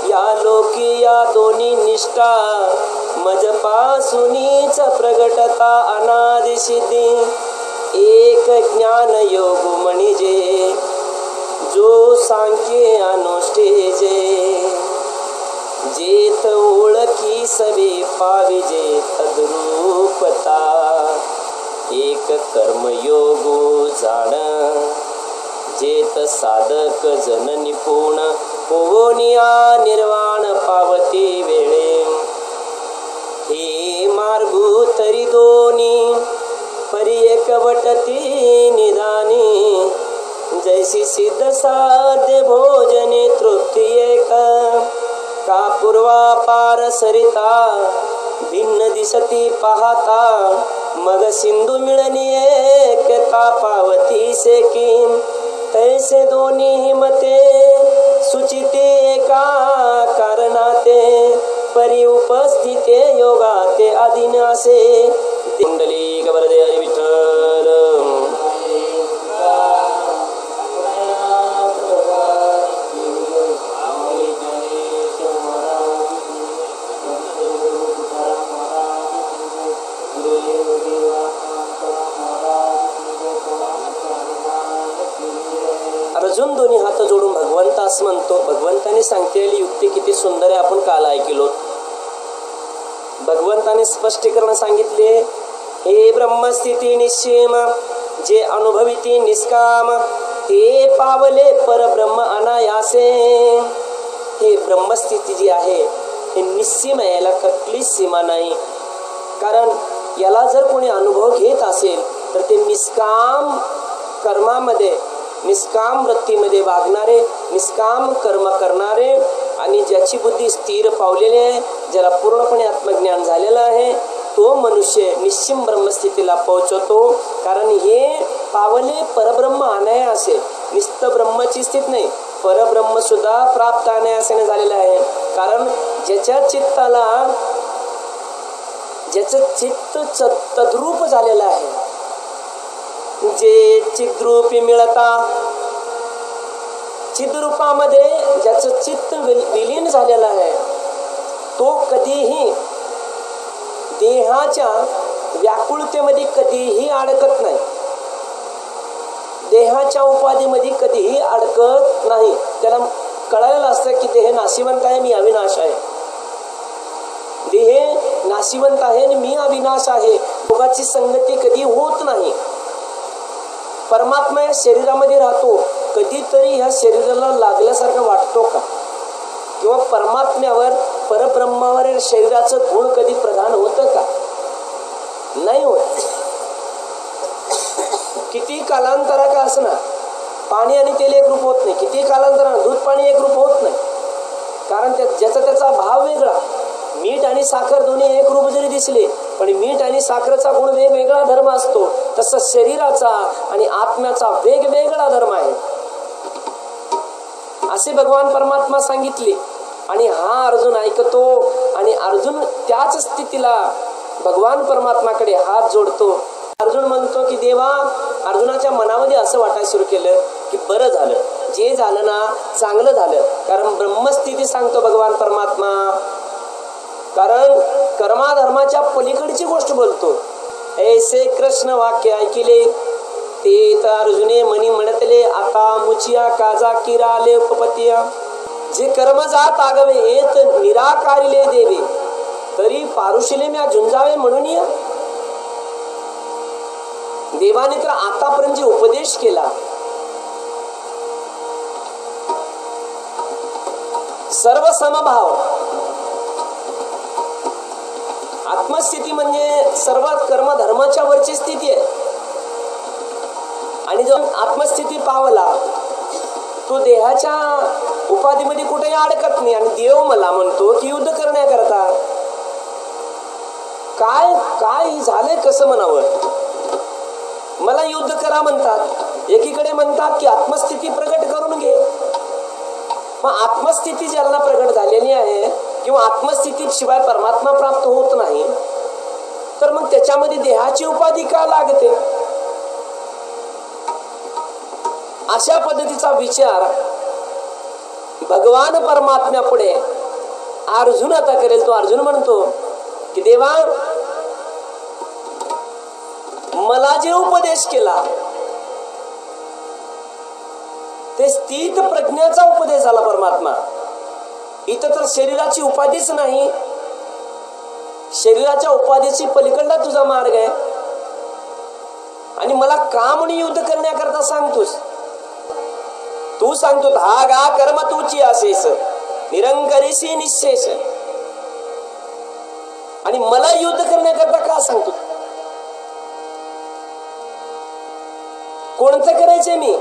या लोकी या दोन्ही निष्ठा मजपासूनीच प्रगटता अनादि सिद्धी एक ज्ञान योग म्हणजे जो सांख्य अनुष्ठेजे जेत ओळखी सवे पाविजे तद्रूपता एक कर्मयोग जाण जेत साधक जन निपुण होनिया निर्वाण पावती वेळे हे मार्गू तरी दोन्ही परी एक वटती निदानी जैसी सिद्ध साध्य भोजने तृप्ती एक का पूर्वापार सरिता भिन्न दिसती पाहता मग सिंधू मिळणी एक पावती से की तैसे दोन्ही मते सुचिते एका कारणाते परी उपस्थिते योगाते अधीनासे कुंडली गवरदे हरी विठ्ठल अर्जुन दोन्ही हात जोडून भगवंतास म्हणतो. भगवंताने सांगितलेली युक्ती किती सुंदर आहे, आपण काल ऐकलो. भगवंताने स्पष्टीकरण सांगितले, हे ब्रह्मस्थिती निश्चयम जे अनुभविती निष्काम ते पावले परब्रह्म अनायासे. हे ब्रह्मस्थिती जी आहे हे निश्चिम आहे, याला कुठलीच सीमा नाही. कारण याला जर कोणी अनुभव घेत असेल तर ते निष्काम कर्मामध्ये निष्काम वृत्तीमध्ये वागणारे, निष्काम कर्म करणारे आणि ज्याची बुद्धी स्थिर पावलेली आहे, ज्याला पूर्णपणे आत्मज्ञान झालेलं आहे, तो मनुष्य निश्चिम ब्रह्मस्थितीला पोहोचतो. कारण हे पावले परब्रह्म अनायासे, निस्त ब्रह्माची स्थिती नाही, परब्रह्म सुद्धा प्राप्त अनायासेने झालेलं आहे. कारण ज्याच्या चित्ताला ज्याचं चित्त तद्रूप झालेलं आहे, जे चिद्रूपी मिळता चिद्रूपामध्ये ज्याचं चित्त विलीन झालेलं आहे, तो कधीही देहाच्या व्याकुळतेमध्ये कधीही अडकत नाही, देहाच्या उपाधीमध्ये कधीही अडकत नाही. त्याला कळालेलं असतं की देह नाशिवंत आहे, मी अविनाश आहे. देह नाशिवंत आहे आणि मी अविनाश आहे. दोघांची संगती कधी होत नाही. परमात्मा या शरीरामध्ये राहतो, कधीतरी ह्या शरीराला लागल्यासारखं वाटतो का? किंवा परमात्म्यावर परब्रह्मावर शरीराचं गुण कधी प्रधान होतं का? नाही होत. किती कालांतरा का असना, पाणी आणि तेल एक रूप होत नाही. किती कालांतरा दूध पाणी एक रूप होत नाही. कारण ज्याचा त्याचा भाव वेगळा. मीठ आणि साखर दोन्ही एक रूप जरी दिसले, पण मीठ आणि साखरेचा गुण वेगवेगळा धर्म असतो. तसं शरीराचा आणि आत्म्याचा वेगवेगळा धर्म आहे, असे भगवान परमात्मा सांगितले. आणि हा अर्जुन ऐकतो आणि अर्जुन त्याच स्थितीला भगवान परमात्माकडे हात जोडतो. अर्जुन म्हणतो की देवा, अर्जुनाच्या मनामध्ये असं वाटायला सुरू केलं की बरं झालं, जे झालं ना चांगलं झालं. कारण ब्रह्मस्थिती सांगतो भगवान परमात्मा, कारण कर्माधर्माच्या पलीकडची गोष्ट बोलतो. ऐसे कृष्ण वाक्य ऐकिले ते तर अर्जुने मनी म्हणतले, आता मुचिया काजा किराले उपपतिया. जे कर्म जात आगवे येत निराकारिले देवे, तरी पारुशिले म्या झुंजावे म्हणून या. देवाने तर आतापर्यंत जे उपदेश केला, सर्व समभाव, आत्मस्थिती म्हणजे सर्व कर्म धर्माच्या वरची स्थिती आहे. आणि जो आत्मस्थिती पावला तो देहाच्या उपाधीमध्ये कुठेही अडकत नाही. आणि देव मला म्हणतो की युद्ध करण्याकरता काय काय झालंय, कसं म्हणावं, मला युद्ध करा म्हणतात. एकीकडे म्हणतात की आत्मस्थिती प्रगट करून घे. मग आत्मस्थिती ज्याला प्रगट झालेली आहे किंवा आत्मस्थिती शिवाय परमात्मा प्राप्त होत नाही, तर मग त्याच्यामध्ये देहाची उपाधी का लागते? अशा पद्धतीचा विचार भगवान परमात्म्या पुढे अर्जुन आता करेल. तो अर्जुन म्हणतो की देवा, मला जे उपदेश केला ते स्थित प्रज्ञाचा उपदेश झाला परमात्मा. इथं तर शरीराची उपाधीच नाही, शरीराच्या उपाधीची पलीकडला तुझा मार्ग आहे आणि मला का म्हणून युद्ध करण्याकरता सांगतोस. तू सांगतो हा गा कर्म तुची असेस निरंकरीशी निशेष, आणि मला युद्ध करण्याकरता का सांगतो. कोणतं करायचंय मी.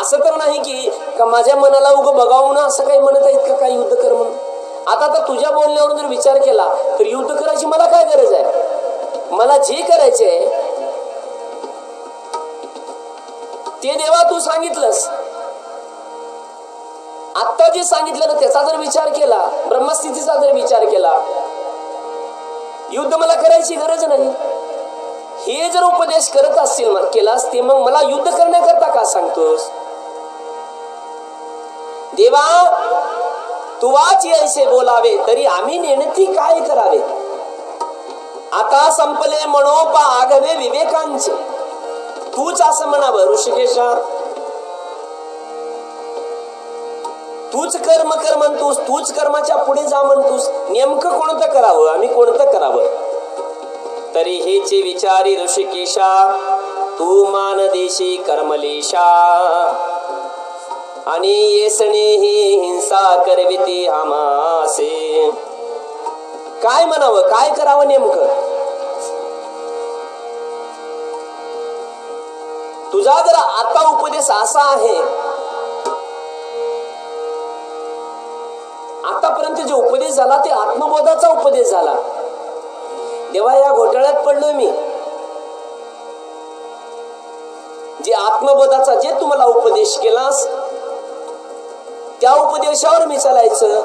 असं तर नाही की का माझ्या मनाला उगं बघावं ना असं काही म्हणत आहेत का काय युद्ध कर म्हणून. आता तर तुझ्या बोलण्यावरून जर विचार केला तर युद्ध करायची मला काय गरज आहे. मला जे करायचंय ते देवा तू सांगितलंस. आता जे सांगितलं ना त्याचा जर विचार केला, ब्रह्मस्थितीचा जर विचार केला, युद्ध मला करायची गरज नाही. हे जर उपदेश करत असतील केलास ते मग मला युद्ध करण्याकरता का सांगतोस. देवा तू वाच ऐसे बोलावे तरी आम्ही नेणती काय करावे. आता संपले मनोपा आगवे विवेकांचे. तूच असं म्हणावं ऋषिकेशा, तूच कर्म कर म्हणतोस, तूच कर्माच्या पुढे जा म्हणतोस. नेमकं कोणतं करावं, आम्ही कोणतं करावं. तरी हेचे विचारी ऋषिकेशा तू मान देशी कर्मलेशा, आणि येसणे ही हिंसा करविती आमासे. काय म्हणावं, काय करावं नेमकं. तुझा जर आता उपदेश असा आहे, आतापर्यंत जे उपदेश झाला ते आत्मबोधाचा उपदेश झाला. देवा या घोटाळ्यात पडलोय मी. जे आत्मबोधाचा जे तुम्हाला उपदेश केलास त्या उपदेशावर मी चालायचं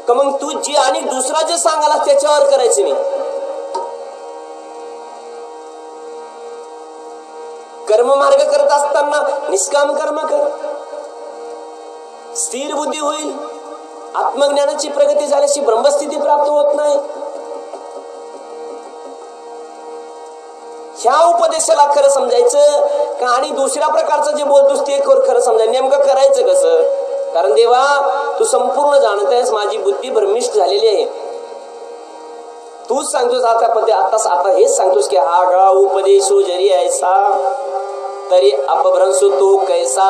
का मग तू जी आणि दुसरा जे सांगाला त्याच्यावर करायचं मी. कर्म मार्ग करत असताना निष्काम कर्म कर, स्थिर बुद्धी होईल. आत्मज्ञानाची प्रगती झाल्याशी ब्रह्मस्थिती प्राप्त होत नाही. ह्या उपदेशाला खरं समजायचं का आणि दुसऱ्या प्रकारचं जे बोलतोस ते खरं समजायचं. नेमकं करायचं कसं. कारण देवा तू संपूर्ण जाणत आहेस, माझी बुद्धी भ्रमिष्ट झालेली आहे. तूच सांगतोस आता हेच सांगतोस की हा गा उपदेशो जरी ऐसा तरी अपभ्रंशो तो कैसा.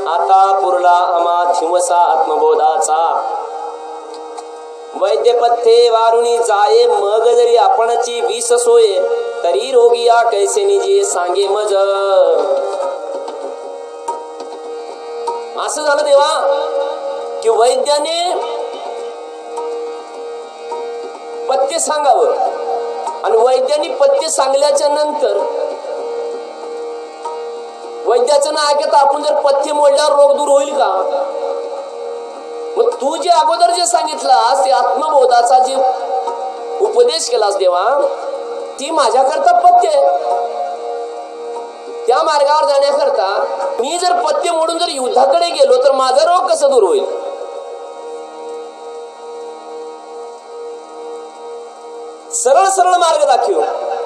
आता पुरला आम्हा थिवसा आत्मबोधाचा. वैद्यपथ्ये वारुणी जाये मग जरी आपणची विष सोये तरी रोगिया कैसे निजे सांगे मज. असं झालं देवा की वैद्याने पथ्य सांगावं आणि वैद्याने पथ्य सांगल्याच्या नंतर वैद्याचं ना ऐकता आपण जर पथ्य मोडल्यावर रोग दूर होईल का. मग तू जे अगोदर जे सांगितलास ते आत्मबोधाचा जे उपदेश केलास देवा ती माझ्याकरता पथ्य आहे. त्या मार्गावर जाण्याकरता मी जर पथ्य मोडून जर युद्धाकडे गेलो तर माझा रोग कसा दूर होईल. सरळ सरळ मार्ग दाखव.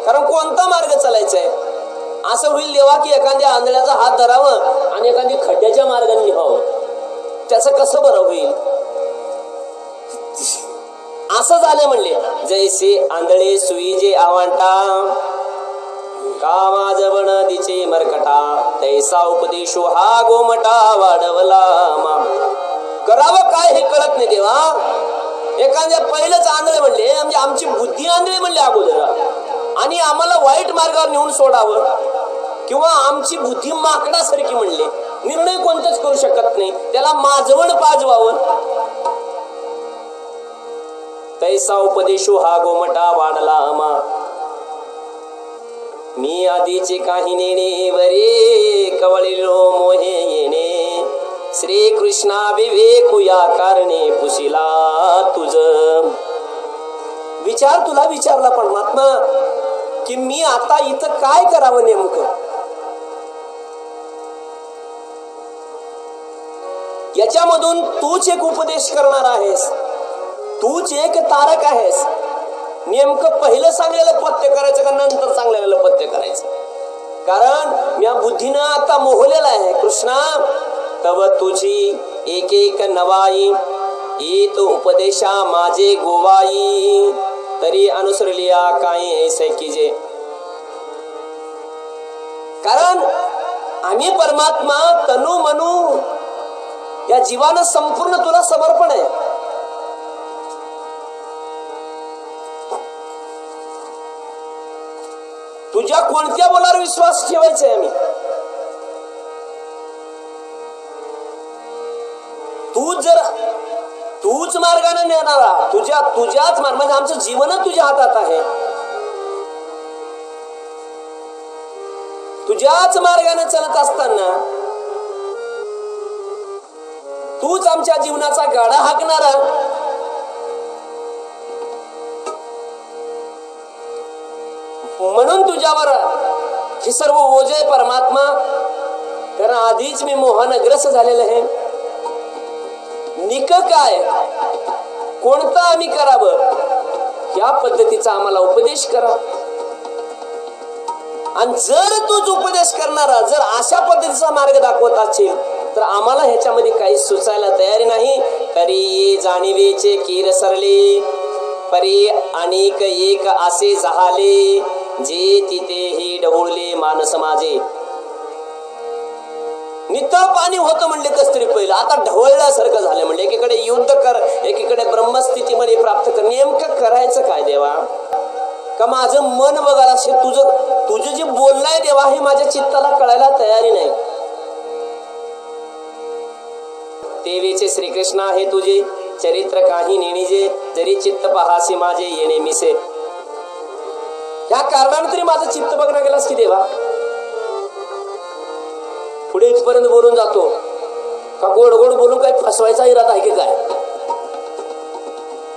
कारण कोणता मार्ग चालायचा आहे. असं होईल देवा की एखाद्या आंधळ्याचा हात धरावं आणि एखादी खड्ड्याच्या मार्गाने निघावं. त्याचं कसं बरं होईल. असं झालं म्हणले जैसे आंधळे सुई जे आवांटा कामा जवण दिचे मरकटा तैसा उपदेशो हा गोमटा वाढवला मा. करावं काय हे कळत नाही देवा. एखाद्या पहिलंच आंधळे म्हणले म्हणजे आमची बुद्धी आंधळे म्हणले अगोदर आणि आम्हाला वाईट मार्गावर नेऊन सोडावं किंवा आमची बुद्धी माकडासारखी म्हणले. निर्णय कोणताच करू शकत नाही. त्याला माजवण पाजवावं. तैसा उपदेशो हा गोमटा वाढला आमा. मी आधीचे काही नेणे वरे कवळिलो मोहे येणे. श्री कृष्णा विवेकू या कारणे पुशिला तुझ. विचार तुला विचारला परमात्मा की मी आता इथं काय करावं नेमकं. याच्यामधून तूच एक उपदेश करणार आहेस, तूच एक तारक आहेस. नेमकं पहिलं सांगलेलं पथ्य करायचं का नंतर सांगलेलं पथ्य करायचं? कारण या बुद्धीनं आता मोहलेला आहे. कृष्णा तव तुझी एक एक नवाई, येत उपदेशा माझे गोवाई, तरी अनुसरलिया काही ऐसे कीजे. कारण आम्ही परमात्मा तनु मनु या जीवानं संपूर्ण तुला समर्पण आहे. तुझ्या कोणत्या बोलावर विश्वास ठेवायचा आहे आम्ही? तूच मार्गाने नेणारा, तुझ्याच मार्ग, म्हणजे आमचं जीवन तुझ्या हातात आहे. तुझ्याच मार्गाने चालत असताना तूच आमच्या जीवनाचा गाडा हाकणारा. म्हणून तुझ्यावर हे सर्व ओझे परमात्मा. कारण आधीच मी मोहानग्रस्त झालेलं आहे. निक काय, कोणतं आम्ही करावं, या पद्धतीचा आम्हाला उपदेश करा. आणि जर तूच उपदेश करणारा, जर अशा पद्धतीचा मार्ग दाखवत असेल तर आम्हाला ह्याच्यामध्ये काही सुचायला तयारी नाही. तरी जाणीवेचे कीर सरले, परी अनेक एक असे झाले, जे तिथेही ढवळले मानस माझे. नितळ पाणी होतं म्हणले कस तरी पहिलं, आता ढवळल्यासारखं झालं. म्हणले एकीकडे युद्ध कर, एकीकडे ब्रह्मस्थितीमध्ये प्राप्त कर. नेमकं करायचं काय देवा? का माझं मन बघायला असे तुझं जे बोलणं आहे देवा, हे माझ्या चित्ताला कळायला तयारी नाही. देवीचे श्रीकृष्ण आहे तुझे चरित्र काही नेणीजे, जरी चित्त पहासे माझे येणे मिसे. ह्या कारणाने तरी माझं चित्त बघणं गेलास की देवा. पुढे इथपर्यंत बोलून जातो का गोड गोड बोलून काही फसवायचा इरादा आहे की काय?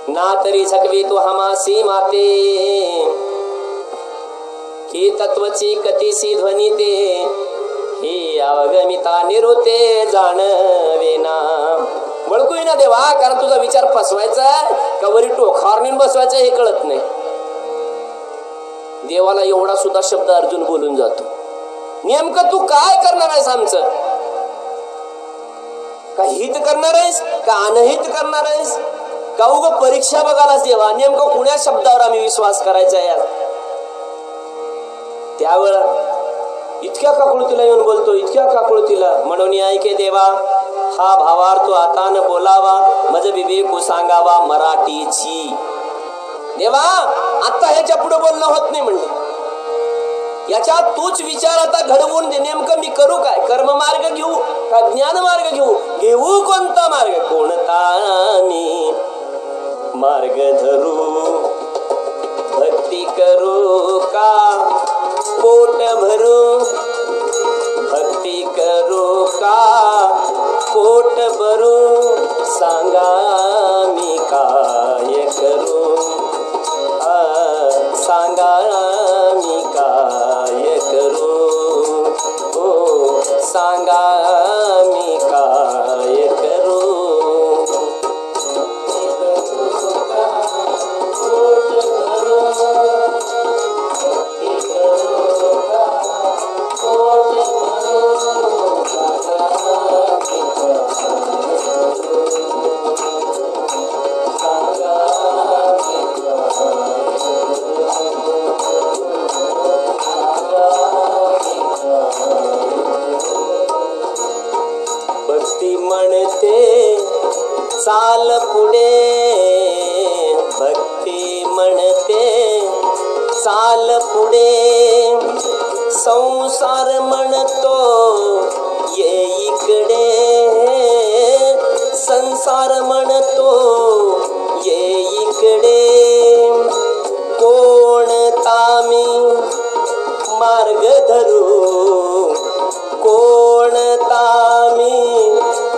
ना तरी झकवे तो हमासी माते, हे तत्वची कतीसी ध्वनी ते, हे अवगमिता निरोते जाणवेना. बळकूय ना देवा, कारण तुझा विचार फसवायचा का वरी टोखावर नेऊन बसवायचा हे कळत नाही. देवाला एवढा सुद्धा शब्द अर्जुन बोलून जातो. नेमकं तू काय करणार आहेस आमचं? का हित करणार आहेस का अनहित करणार आहेस? का उग परीक्षा बघायलाच देवा? नेमकं कुण्या शब्दावर आम्ही विश्वास करायचा यार? त्यावेळा इतक्या काकुळतीला येऊन बोलतो, इतक्या काकुळतीला. म्हणून ऐके देवा, हा भावार्थ आता न बोलावा, मज विवेकू सांगावा मराठीची. देवा आता ह्याच्या पुढे बोलणं होत नाही म्हणले. याच्यात तूच विचार आता घडवून दे. नेमकं मी करू काय? कर्म मार्ग घेऊ का ज्ञान मार्ग घेऊ कोणता मार्ग? कोणता मी मार्ग धरू? भक्ती करू का पोट भरू? भक्ती करू का पोट भरू? सांगा मी काय करू? सांगा मी काय करू? हो सांगा मी काय करू? चाल पुढे भक्ती म्हणते, चाल पुढे संसार म्हणतो ये इकडे, संसार म्हणतो ये इकडे. कोणता मी मार्ग धरू? कोणता मी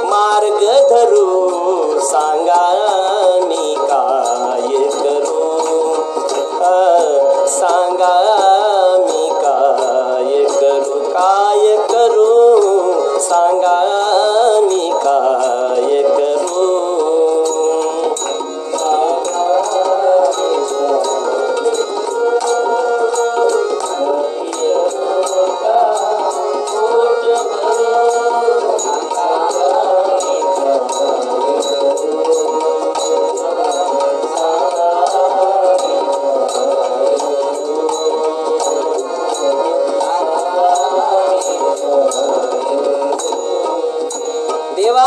मार्ग धरू? सांगा मी काय करू? सांगा मी काय करू? काय करू? सांगा मी काय करू. देवा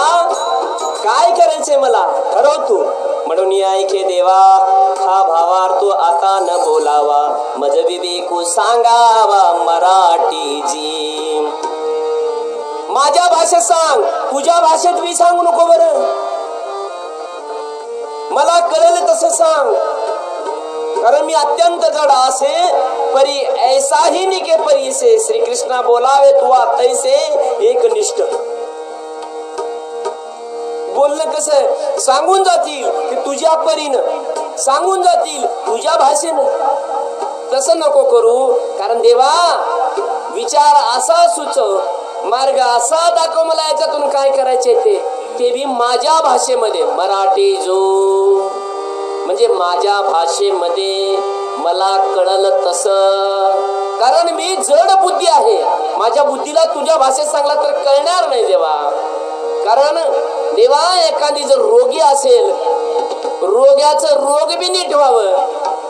काय करायचे मला ठरव तू. म्हणून ऐके देवा हा भावार्थ आता न बोलावा, मज विवेकू सांगावा मराठी जी. माझ्या भाषेत सांग, तुझ्या भाषेत मी सांगू नको बरं. मला कळलं तसं सांग, कारण मी अत्यंत जड असे परी ऐसा ही निके परी से. श्री कृष्णा बोलावे तुवा तैसे एक निष्ठ. बोलणं कसं सांगून जातील की तुझ्या परीनं सांगून जातील तुझ्या भाषेनं. तसं नको करू, कारण देवा विचार असा सुचव, मार्ग असा दाखव मला, याच्यातून काय करायचे ते भी माझ्या भाषेमध्ये. मराठी जो म्हणजे माझ्या भाषेमध्ये मला कळलं तसं, कारण मी जड बुद्धी आहे. माझ्या बुद्धीला तुझ्या भाषेत सांगला तर कळणार नाही देवा. कारण देवा एखादी जर रोगी असेल, रोग्याचं रोग बी नीट व्हावं,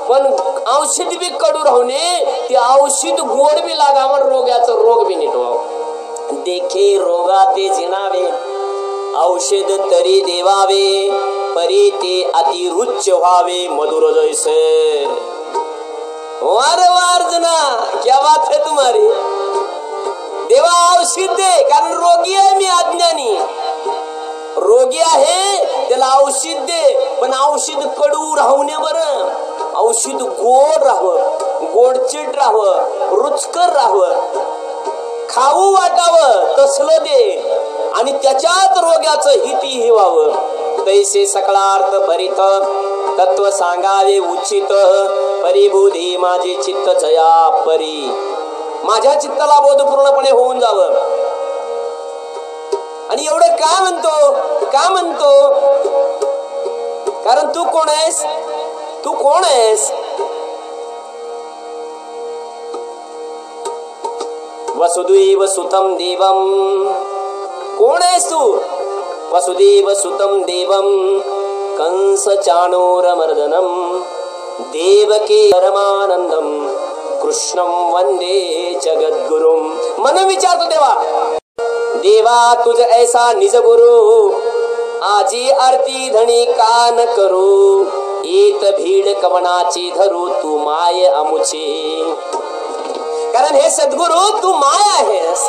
पण औषध बी कडू राहू नये, ते औषध गोड बी लागावं, रोग्याचं रोग बी नीट व्हावं. देखे रोगा ते जिनावे, औषध तरी देवावे, परी ते अतिरुच्च व्हावे मधुर जैसे. वार वार जना क्या बात है तुम्हारी. देवा औषध दे, कारण रोगी आहे मी, अज्ञानी रोगी आहे, त्याला औषध दे, पण औषध कडू राहू नये बरं. औषध गोड राहावं, गोडचिट राहावं, रुचकर राहावं, खाऊ वाटावं तसलं दे, आणि त्याच्यात रोग्याचं हिती व्हावं. तैसे सकळार्थ भरित तत्व सांगावे उचित, परिबुधी माझी चित्त जया परी. माझ्या चित्ताला बोध पूर्णपणे होऊन जावं. आणि एवढं का म्हणतो, कारण तू कोण आहेस, तू कोण आहेस. वसुदैव सुतम देवम, कोण आहेस तू. वसुदेव सुतम देवम कंस चाणूरमर्दनम, देवकी परमानंदम कृष्णम वंदे जगद्गुरुम. मन विचारतो देवा, देवा तुझ ऐसा निज गुरु, आजी आरती धणी का न करू. येत भीड कवनाची धरू तू माय अमुची. कारण हे सद्गुरु तू माय आहेस,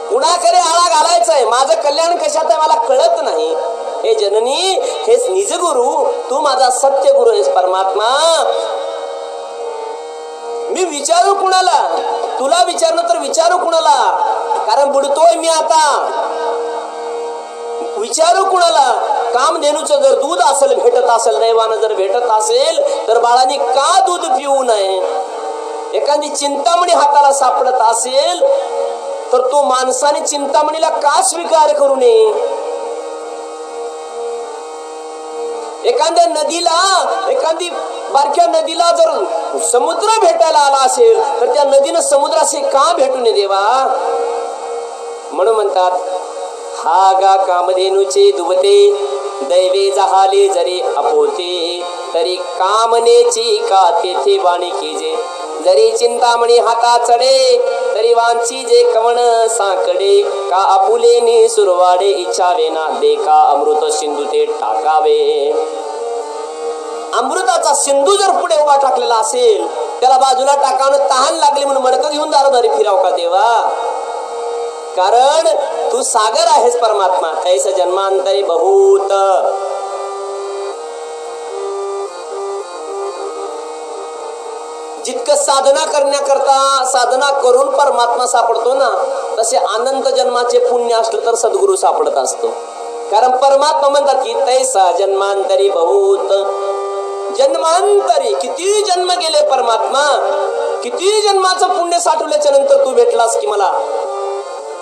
कुणाकडे आळा घालायचंय, माझं कल्याण कशात आहे मला कळत नाही. हे जननी, हे निज गुरु, तू माझा सत्य गुरु आहेस परमात्मा. मी विचारू कुणाला, तुला विचारणं तर विचारू कुणाला, कारण बुडतोय मी आता. विचारू कुणाला. कामधेनूचं जर दूध असेल, भेटत असेल, दैवानं जर भेटत असेल, तर बाळांनी का दूध पिऊ नये. एखादी चिंतामणी हाताला सापडत असेल, तर तो माणसाने चिंतामणीला का स्वीकार करू नये. एखाद्या नदीला, एखादी बारक्या नदीला जर समुद्र भेटायला आला असेल, तर त्या नदीनं समुद्राशी का भेटू नये देवा. म्हणून म्हणतात, हा गा कामधेनूचे दुबते, दैवे जहाले जरी अपोते, तरी कामनेची का तेथे वाणी कीजे. जरी चिंतामणी हाता चढे, तरी वांची जे कवण साकडे. का आपुलेने सुरवाडे इच्छावे ना, देखा अमृत सिंधू ते टाकावे. अमृताचा सिंधू जर पुढे उभा टाकलेला असेल, त्याला बाजूला टाकावं, तहान लागली म्हणून मडकं घेऊन दारोदारी फिराव का देवा. कारण तू सागर आहेस परमात्मा. ऐसा जन्मांतरी बहुत. जितकं साधना करण्याकरता साधना करून परमात्मा सापडतो ना, तसे अनंत जन्माचे पुण्य असलं तर सद्गुरू सापडत असतो. कारण परमात्मा म्हणतात की तैसा जन्मांतरी बहुत. जन्मांतरी किती जन्म गेले परमात्मा, किती जन्माचं पुण्य साठवल्याच्या नंतर तू भेटलास की मला.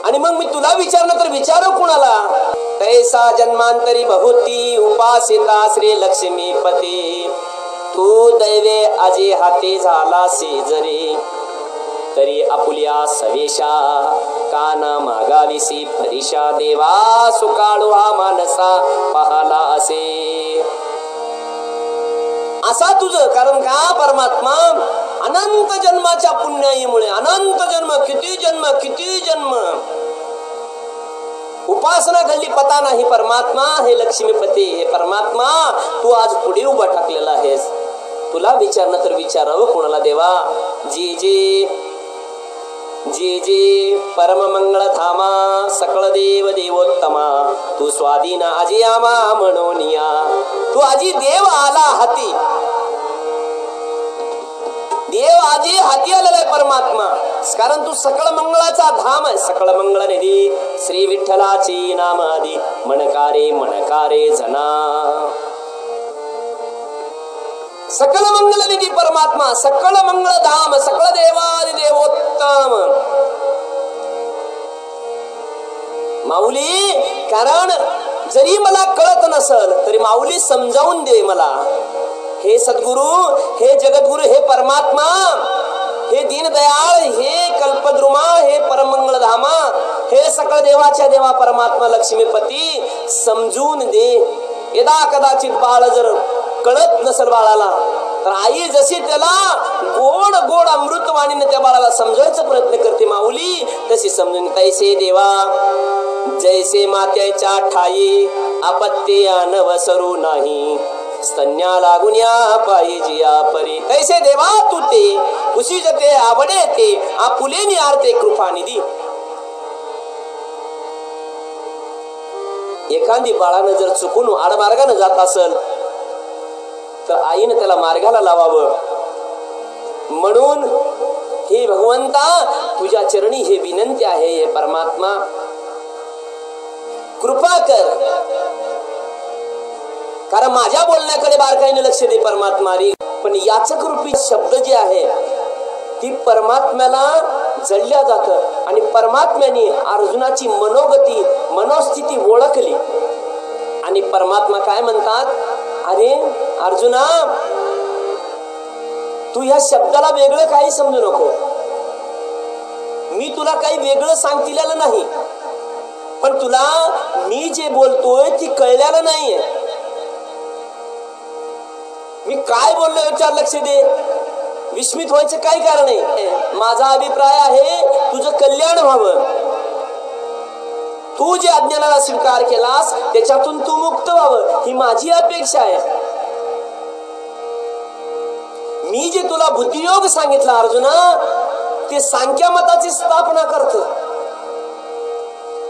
आणि मग मी तुला विचारलं तर विचारू कुणाला. जैसा जन्मांतरी बहुती उपासिता श्री लक्ष्मीपती तू दैवे आजे हाती झाला शेजरी तरी आपुल्या सवेशा काना मागाविसी परीशा देवा सुकाळू हा मानसा पाहाला असे असा तुझं कारण का परमात्मा अनंत जन्माच्या पुण्याईमुळे अनंत जन्म किती जन्म उपासना घडली पता नाही परमात्मा हे लक्ष्मीपती हे परमात्मा तू आज पुढे उभा टाकलेला आहेस तुला विचारणं तर विचारावं कोणाला देवा जी जी जे जे परम मंगळ धामा सकळ देव देवोत्तमा तू स्वाधीन आजी आमा म्हणूनिया तू आजी देव आला हाती देव आजी हाती आलेला आहे परमात्मा कारण तू सकळ मंगळाचा धाम आहे सकळ मंगळ निधी श्री विठ्ठलाची नाम आदी मनकारे जना सकल मंगल निधी परमात्मा सकल मंगळ धाम सकल देवादि देवोत्तम माऊली कारण जरी मला कळत नसल तरी माऊली समजावून दे मला हे सद्गुरु हे जगद्गुरु हे परमात्मा हे दीनदयाळ हे कल्पद्रुमा हे परमंगळ धामा हे सकळ देवाच्या देवा परमात्मा लक्ष्मीपती समजून दे यदा कदाचित बाळ जर कळत नसल बाळाला तर आई जशी त्याला गोड गोड अमृतवाणीने त्या बाळाला समजायचा प्रयत्न करते माऊली तशी समजून तैसे देवा जैसे मात्याच्या ठाई आपत्ती नवसरू नाही स्तन्या लागून या पाहिजिया परी तैसे देवा तू ते उशी जते आवडे ते आपुले निआरते कृपानिधी एखादी बाळानं जर चुकून आडमार्गाने जात असेल तर आईने त्याला मार्गाला लावावं म्हणून हे भगवंता तुझ्या चरणी हे विनंती आहे हे परमात्मा कृपा कर कारण माझ्या बोलण्याकडे बारकाईने लक्ष दे परमात्मा पण याच कृपी शब्द जे आहे ती परमात्म्याला जळल्या जातं आणि परमात्म्याने अर्जुनाची मनोगती मनोस्थिती ओळखली आणि परमात्मा काय म्हणतात अरे अर्जुना तू या शब्दाला वेगळं काही समजू नको मी तुला काही वेगळं सांगितलेलं नाही पण तुला मी जे बोलतोय ती कळलेलं नाहीये मी काय बोललो याच्यावर लक्ष दे विस्मित व्हायचं काय कारण आहे माझा अभिप्राय आहे तुझं कल्याण व्हावं तू जे अज्ञानाला स्वीकार केलास त्याच्यातून तू मुक्त व्हावं ही माझी अपेक्षा आहे मी जे तुला बुद्धियोग सांगितला अर्जुना ते सांख्य मताची स्थापना करतो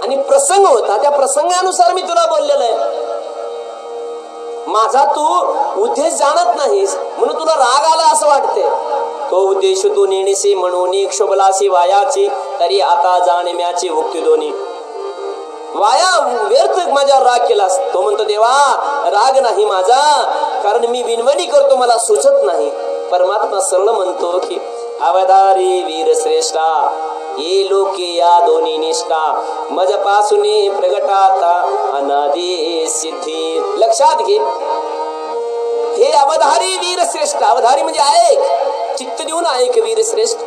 आणि प्रसंग होता त्या प्रसंगानुसार मी तुला बोललेलं आहे माझा तू उद्देश जाणत नाहीस म्हणून तुला राग आला असं वाटते तो उद्देश तू नेणीसे म्हणून क्षोभलासी वायाची तरी आता जाणम्याची उक्ती दोन्ही वाया व्यर्थ माझ्यावर राग केलास तो म्हणतो देवा राग नाही माझा कारण मी विनवणी करतो मला सुचत नाही परमात्मा सरळ म्हणतो की अवधारी वीर श्रेष्ठा ये लोके या दोन्ही निष्ठा मज पासून प्रगटाता अनादी सिद्धी लक्षात घे हे अवधारी वीर श्रेष्ठ अवधारी म्हणजे ऐक चित्त देऊन ऐक वीर श्रेष्ठ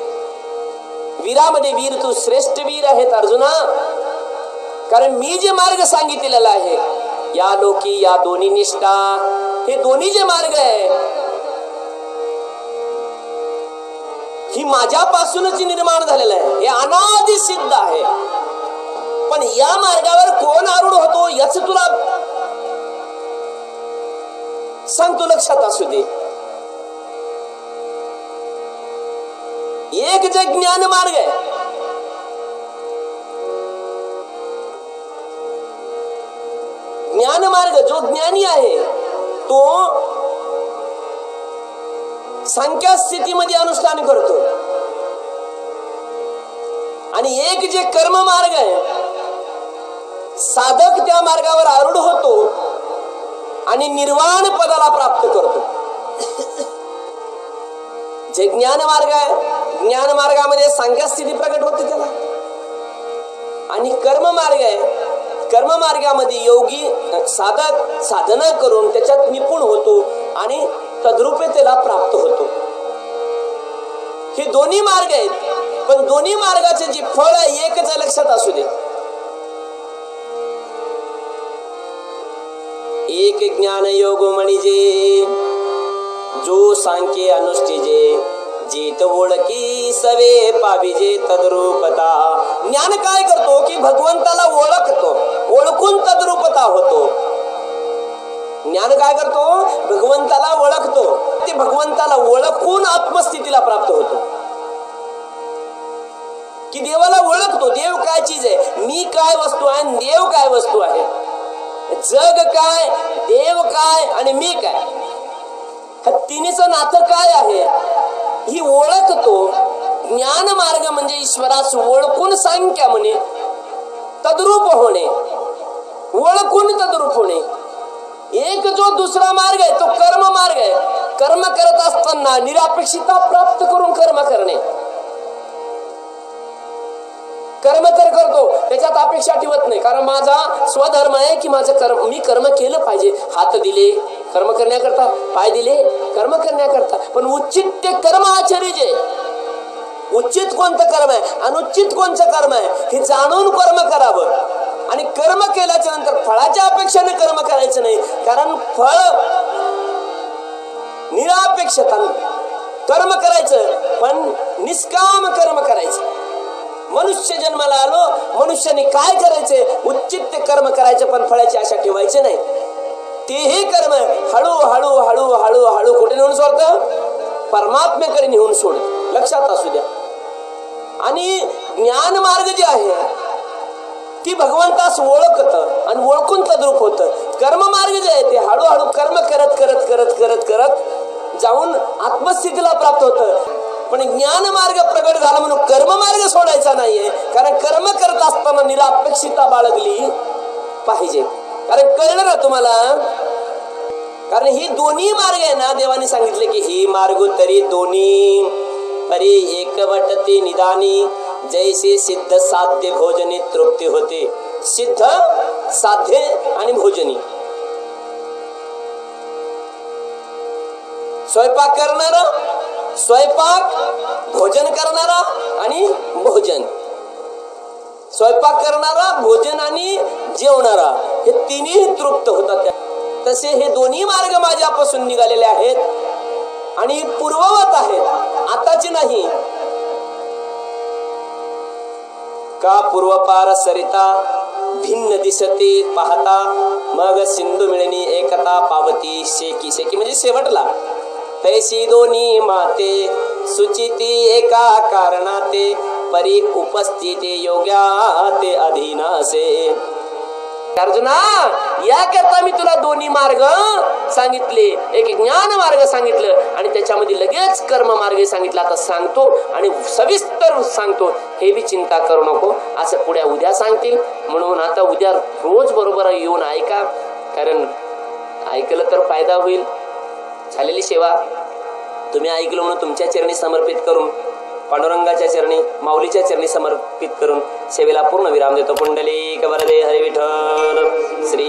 वीरामध्ये वीर तू श्रेष्ठ वीर आहेत अर्जुना कारण मी जे मार्ग सांगितलेला आहे या लोकी या दोन्ही निष्ठा हे दोन्ही जे मार्ग आहे ही माझ्यापासूनच निर्माण झालेलं आहे हे अनादि सिद्ध आहे पण या मार्गावर कोण आरूढ होतो याच तुला सांगतो लक्षात असू दे एक जे ज्ञान मार्ग आहे ज्ञान मार्ग जो ज्ञानी आहे तो संख्या स्थितीमध्ये अनुष्ठान करतो आणि एक जे कर्म मार्ग आहे साधक त्या मार्गावर आरूढ होतो आणि निर्वाण पदाला प्राप्त करतो जे ज्ञान मार्ग आहे ज्ञान मार्गामध्ये संख्या स्थिती प्रकट होते त्याला आणि कर्म मार्ग आहे कर्म मार्गामध्ये योगी साधक साधना करून त्याच्यात निपुण होतो आणि तद्रूपतेला प्राप्त होतो. हे दोन्ही मार्ग आहेत, पण दोन्ही मार्गाचे जे फळ आहे एकच आहे, लक्षात असू दे. एक ज्ञान योग म्हणजे जो सांख्य अनुष्ठिजे जीत ओळखी सवे पाविजे तद्रूपता. ज्ञान काय करतो की भगवंताला ओळखतो, ओळखून तद्रूपता होतो. ज्ञान काय करतो, भगवंताला ओळखतो, ते भगवंताला ओळखून आत्मस्थितीला प्राप्त होतो. की देवाला ओळखतो, देव काय चीज आहे, मी काय वस्तू आहे, देव काय वस्तू आहे, जग काय, देव काय आणि मी काय, ह्या तिन्हीचं नातं काय आहे ही ओळखतो. ज्ञान मार्ग म्हणजे ईश्वरास ओळखून सांख्य म्हणे तद्रूप होणे, ओळखून तद्रूप होणे. एक जो दुसरा मार्ग आहे तो कर्म मार्ग आहे. कर्म करत असताना निरापेक्षिता प्राप्त करून कर्म करणे. कर्म तर करतो, त्याच्यात अपेक्षा ठेवत नाही, कारण माझा स्वधर्म आहे की माझं कर्म मी कर्म केलं पाहिजे. हात दिले कर्म करण्याकरता, पाय दिले कर्म करण्याकरता, पण उचित ते कर्म आचरिजे. उचित कोणतं कर्म आहे, अनुचित कोणतं कर्म आहे हे जाणून कर्म करावं. आणि कर्म केल्याच्या नंतर फळाच्या अपेक्षाने कर्म करायचं नाही, कारण फळ निरापेक्षता. कर्म करायचं पण निष्काम कर्म करायचं. मनुष्य जन्माला आलो, मनुष्याने काय करायचे, उचित ते कर्म करायचं, पण फळाची आशा ठेवायची नाही. तेही कर्म हळू हळू हळू हळू हळू कुठे नेऊन सोडतं, परमात्म्याकडे नेऊन सोडत. लक्षात असू द्या. आणि ज्ञान मार्ग जे आहे ती भगवंतास ओळखत आणि ओळखून तद्रूप होत. कर्म मार्ग जे आहे ते हळूहळू कर्म करत करत करत करत करत जाऊन आत्मस्थितीला प्राप्त होत. पण ज्ञान मार्ग प्रगट झाला म्हणून कर्म मार्ग सोडायचा नाहीये, कारण कर्म करत असताना निरापेक्षिता बाळगली पाहिजे. कारण कळलं ना तुम्हाला, कारण ही दोन्ही मार्ग आहे ना, देवाने सांगितले की ही मार्ग तरी दोन्ही परी एकवटते निदानी जैसे सिद्ध साध्य भोजनी तृप्ती होते. सिद्ध साध्य आणि भोजनी. स्वयंपाक करणारा, स्वयंपाक, भोजन करणारा आणि भोजन. स्वयंपाक करणारा, भोजन आणि जेवणारा हे तिन्ही तृप्त होतात. तसे हे दोन्ही मार्ग माझ्यापासून निघालेले आहेत आणि पूर्ववत आहेत, आताची नाही. का पूर्वपार सरिता भिन्न दिसते पाहता, मग सिंधू मिळणी एकता पावती. शेकी शेकी म्हणजे शेवटला. तैसी दोन्ही माते सुचिती एका कारणाते, परी उपस्थिती योग्या ते अधीनासे. अर्जुना, याकरता मी तुला दोन्ही मार्ग सांगितले. एक ज्ञान मार्ग सांगितलं आणि त्याच्यामध्ये लगेच कर्म मार्ग सांगितला. आता सांगतो आणि सविस्तर सांगतो, हे बी चिंता करू नको. असं पुढे उद्या सांगतील, म्हणून आता उद्या रोज बरोबर येऊन ऐका, कारण ऐकलं तर फायदा होईल. झालेली सेवा तुम्ही ऐकलं म्हणून तुमच्या चरणी समर्पित करून, पांडुरंगाच्या चरणी, माऊलीच्या चरणी समर्पित करून सेवेला पूर्ण विराम देतो. पुंडलिक वरदे हरी विठ्ठल. श्री